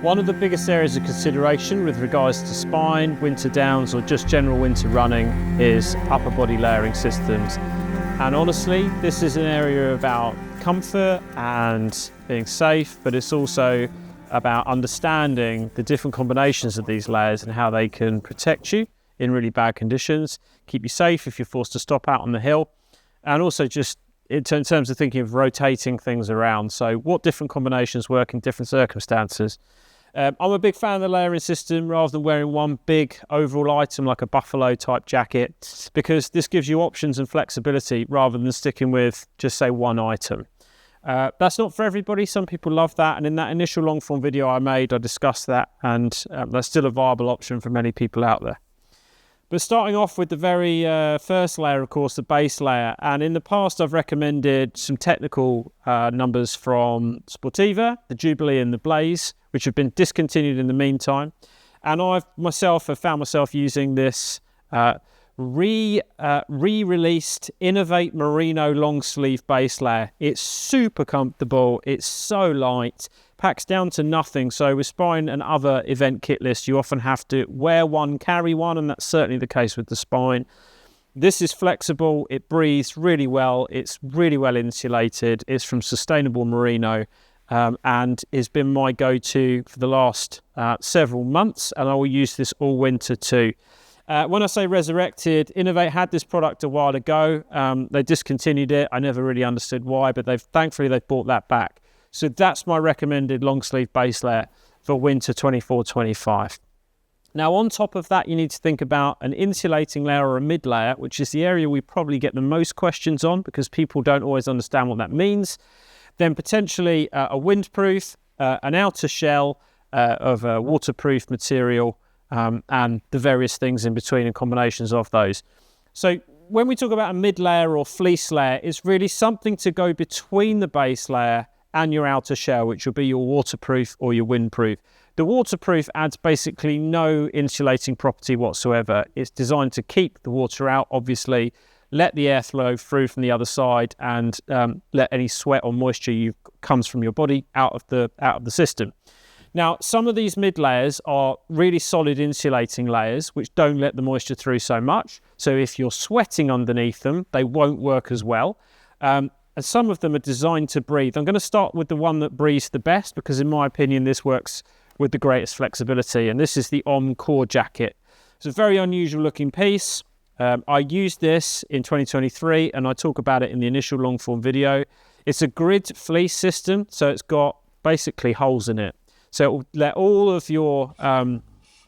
One of the biggest areas of consideration with regards to spine, winter downs, or just general winter running is upper body layering systems. And honestly, this is an area about comfort and being safe, but it's also about understanding the different combinations of these layers and how they can protect you in really bad conditions, keep you safe if you're forced to stop out on the hill, and also just in terms of thinking of rotating things around. So what different combinations work in different circumstances. I'm a big fan of the layering system rather than wearing one big overall item like a buffalo type jacket, because this gives you options and flexibility rather than sticking with just say one item. That's not for everybody. Some people love that, and in that initial long form video I made, I discussed that, and that's still a viable option for many people out there. But starting off with the very first layer, of course, the base layer. And in the past, I've recommended some technical numbers from Sportiva, the Jubilee and the Blaze, which have been discontinued in the meantime. And I myself have found myself using this re-released Innovate Merino long sleeve base layer. It's super comfortable. It's so light. Packs down to nothing. So with spine and other event kit lists, you often have to wear one, carry one, and that's certainly the case with the spine. This is flexible, it breathes really well, it's really well insulated, it's from sustainable merino, and has been my go-to for the last several months, and I will use this all winter too. When I say resurrected, Innovate had this product a while ago. They discontinued it. I never really understood why, but thankfully they've brought that back. So that's my recommended long sleeve base layer for winter 24-25. Now on top of that, you need to think about an insulating layer or a mid layer, which is the area we probably get the most questions on because people don't always understand what that means. Then potentially a windproof, an outer shell of a waterproof material, and the various things in between and combinations of those. So when we talk about a mid layer or fleece layer, it's really something to go between the base layer and your outer shell, which will be your waterproof or your windproof. The waterproof adds basically no insulating property whatsoever. It's designed to keep the water out, obviously, let the air flow through from the other side, and let any sweat or moisture comes from your body out of the system. Now, some of these mid layers are really solid insulating layers, which don't let the moisture through so much. So if you're sweating underneath them, they won't work as well. And some of them are designed to breathe. I'm going to start with the one that breathes the best, because in my opinion, this works with the greatest flexibility. And this is the Core jacket. It's a very unusual looking piece. I used this in 2023, and I talk about it in the initial long form video. It's a grid fleece system, so it's got basically holes in it. So it will let all of your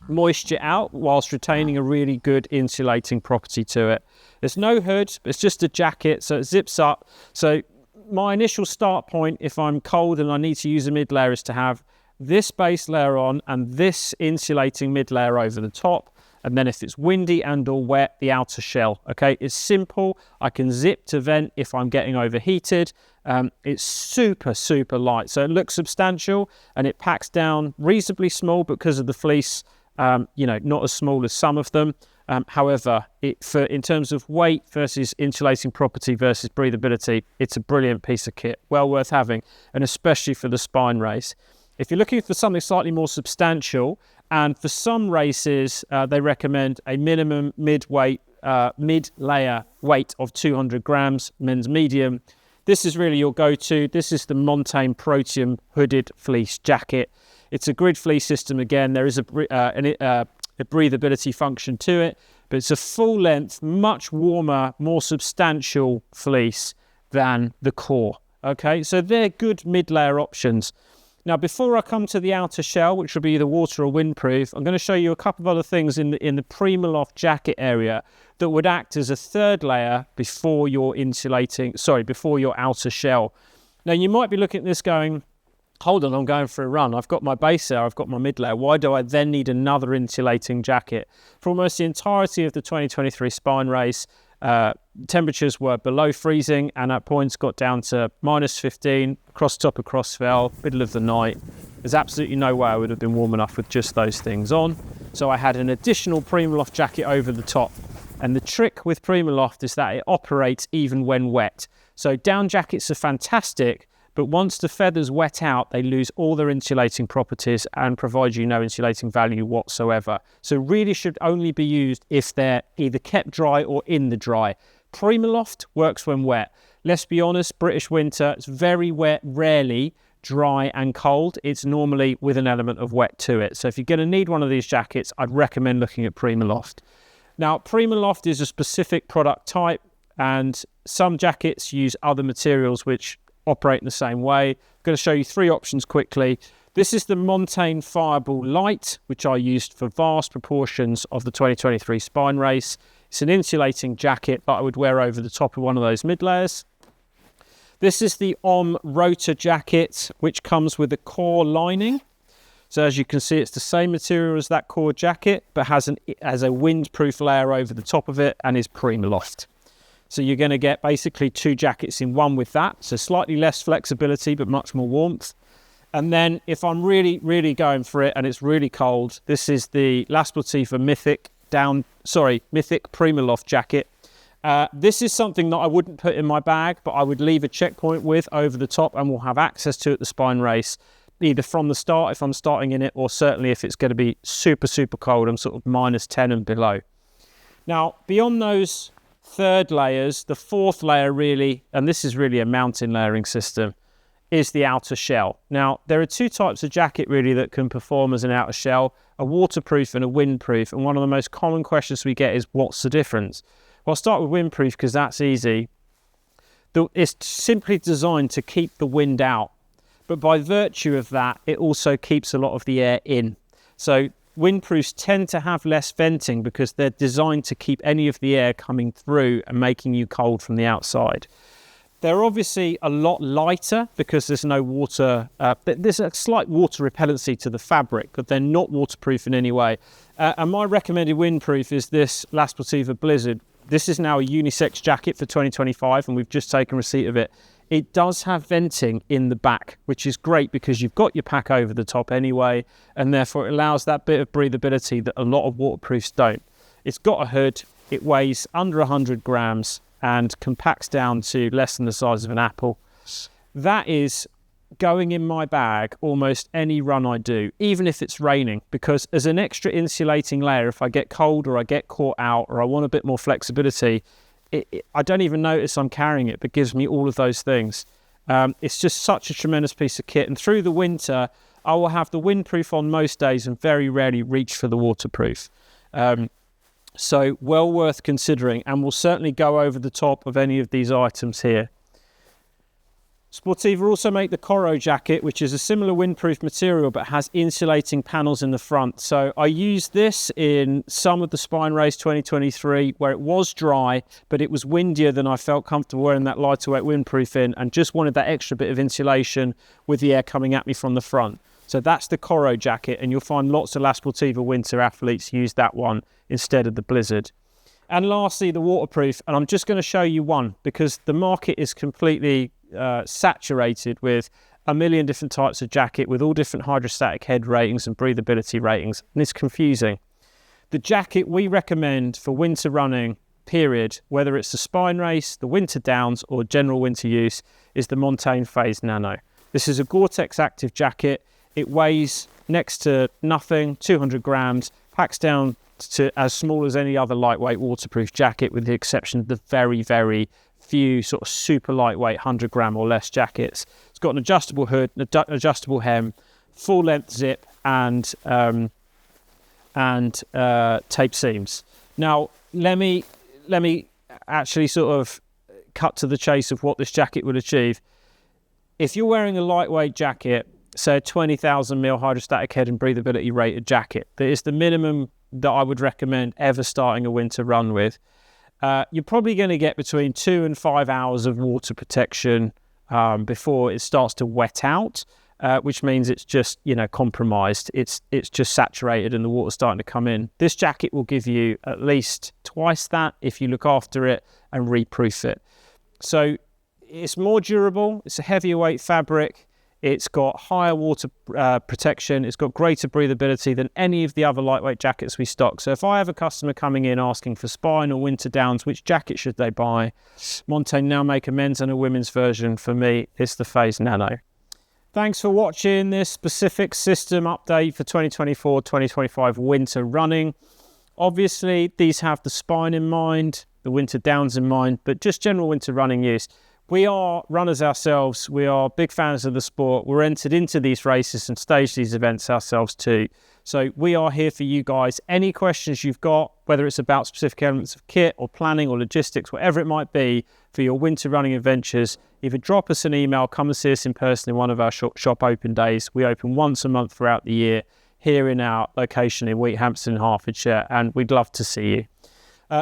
moisture out whilst retaining a really good insulating property to it. There's no hood, it's just a jacket, so it zips up. So my initial start point, if I'm cold and I need to use a mid layer, is to have this base layer on and this insulating mid layer over the top. And then if it's windy and or wet, the outer shell. Okay, it's simple. I can zip to vent if I'm getting overheated. It's super, super light. So it looks substantial and it packs down reasonably small because of the fleece, not as small as some of them. However, in terms of weight versus insulating property versus breathability, it's a brilliant piece of kit, well worth having, and especially for the spine race. If you're looking for something slightly more substantial, and for some races, they recommend a minimum mid-layer weight of 200 grams, men's medium. This is really your go-to. This is the Montane Proteum hooded fleece jacket. It's a grid fleece system again. There is a breathability function to it, but it's a full length, much warmer, more substantial fleece than the Core. Okay, so they're good mid-layer options. Now, before I come to the outer shell, which will be the water or windproof, I'm going to show you a couple of other things in the Primaloft jacket area that would act as a third layer before your outer shell. Now, you might be looking at this going, hold on, I'm going for a run. I've got my base layer, I've got my mid layer. Why do I then need another insulating jacket? For almost the entirety of the 2023 spine race, temperatures were below freezing and at points got down to -15, across top of Crossfell, middle of the night. There's absolutely no way I would have been warm enough with just those things on. So I had an additional Primaloft jacket over the top. And the trick with Primaloft is that it operates even when wet. So down jackets are fantastic, But once the feathers wet out, they lose all their insulating properties and provide you no insulating value whatsoever. So really should only be used if they're either kept dry or in the dry. Primaloft works when wet. Let's be honest, British winter, it's very wet, rarely dry and cold. It's normally with an element of wet to it. So if you're going to need one of these jackets, I'd recommend looking at Primaloft. Now, Primaloft is a specific product type, and some jackets use other materials which operate in the same way. I'm going to show you 3 options quickly. This is the Montane Fireball Light, which I used for vast proportions of the 2023 spine race. It's an insulating jacket that I would wear over the top of one of those mid layers. This is the Rotor jacket, which comes with a core lining. So as you can see, it's the same material as that core jacket, but has a windproof layer over the top of it and is Primaloft. So you're going to get basically 2 jackets in one with that. So slightly less flexibility, but much more warmth. And then if I'm really, really going for it and it's really cold, this is the La Sportiva Mythic Primaloft jacket. This is something that I wouldn't put in my bag, but I would leave a checkpoint with over the top and will have access to at the spine race, either from the start if I'm starting in it, or certainly if it's going to be super, super cold, I'm sort of -10 and below. Now, beyond those 3rd layers, the 4th layer really, and this is really a mountain layering system, is the outer shell. Now, there are 2 types of jacket really that can perform as an outer shell, a waterproof and a windproof. And one of the most common questions we get is, what's the difference? Well, I'll start with windproof because that's easy. It's simply designed to keep the wind out. But by virtue of that, it also keeps a lot of the air in. So windproofs tend to have less venting because they're designed to keep any of the air coming through and making you cold from the outside. They're obviously a lot lighter because there's no water. There's a slight water repellency to the fabric, but they're not waterproof in any way. And my recommended windproof is this La Sportiva Blizzard. This is now a unisex jacket for 2025, and we've just taken receipt of it. It does have venting in the back, which is great because you've got your pack over the top anyway, and therefore it allows that bit of breathability that a lot of waterproofs don't. It's got a hood, it weighs under 100 grams and compacts down to less than the size of an apple. That is going in my bag almost any run I do, even if it's raining, because as an extra insulating layer, if I get cold or I get caught out or I want a bit more flexibility, I don't even notice I'm carrying it, but gives me all of those things. It's just such a tremendous piece of kit. And through the winter, I will have the windproof on most days and very rarely reach for the waterproof. So well worth considering, and will certainly go over the top of any of these items here. Sportiva also make the Coro jacket, which is a similar windproof material but has insulating panels in the front. So I used this in some of the Spine Race 2023 where it was dry, but it was windier than I felt comfortable wearing that lighter weight windproof in, and just wanted that extra bit of insulation with the air coming at me from the front. So that's the Coro jacket, and you'll find lots of La Sportiva winter athletes use that one instead of the Blizzard. And lastly, the waterproof, and I'm just going to show you one because the market is completely saturated with a million different types of jacket with all different hydrostatic head ratings and breathability ratings, and it's confusing. The jacket we recommend for winter running, period, whether it's the Spine Race, the Winter Downs or general winter use, is the Montane Phase Nano. This is a Gore-Tex active jacket. It weighs next to nothing, 200 grams, packs down to as small as any other lightweight waterproof jacket, with the exception of the very, very few sort of super lightweight 100 gram or less jackets. It's got an adjustable hood, an adjustable hem, full length zip and tape seams. Now let me actually sort of cut to the chase of what this jacket would achieve. If you're wearing a lightweight jacket, say a 20,000 mil hydrostatic head and breathability rated jacket, that is the minimum that I would recommend ever starting a winter run with. You're probably going to get between 2 and 5 hours of water protection before it starts to wet out, which means it's just, compromised. It's just saturated and the water's starting to come in. This jacket will give you at least twice that if you look after it and reproof it. So it's more durable. It's a heavier weight fabric. It's got higher water protection. It's got greater breathability than any of the other lightweight jackets we stock. So if I have a customer coming in asking for Spine or winter downs, which jacket should they buy? Montane now make a men's and a women's version. For me, it's the Phase Nano. Thanks for watching this specific system update for 2024-2025 winter running. Obviously, these have the Spine in mind, the winter downs in mind, but just general winter running use. We are runners ourselves. We are big fans of the sport. We're entered into these races and stage these events ourselves too. So we are here for you guys. Any questions you've got, whether it's about specific elements of kit or planning or logistics, whatever it might be for your winter running adventures, either drop us an email, come and see us in person in one of our shop open days. We open once a month throughout the year here in our location in Wheathampton, Hertfordshire, and we'd love to see you.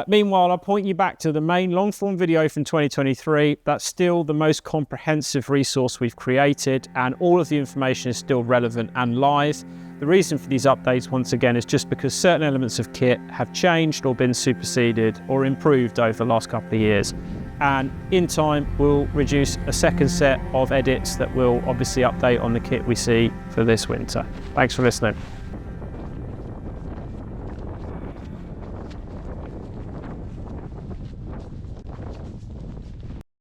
Meanwhile, I'll point you back to the main long-form video from 2023. That's still the most comprehensive resource we've created, and all of the information is still relevant and live. The reason for these updates, once again, is just because certain elements of kit have changed or been superseded or improved over the last couple of years. And in time, we'll reduce a second set of edits that will obviously update on the kit we see for this winter. Thanks for listening.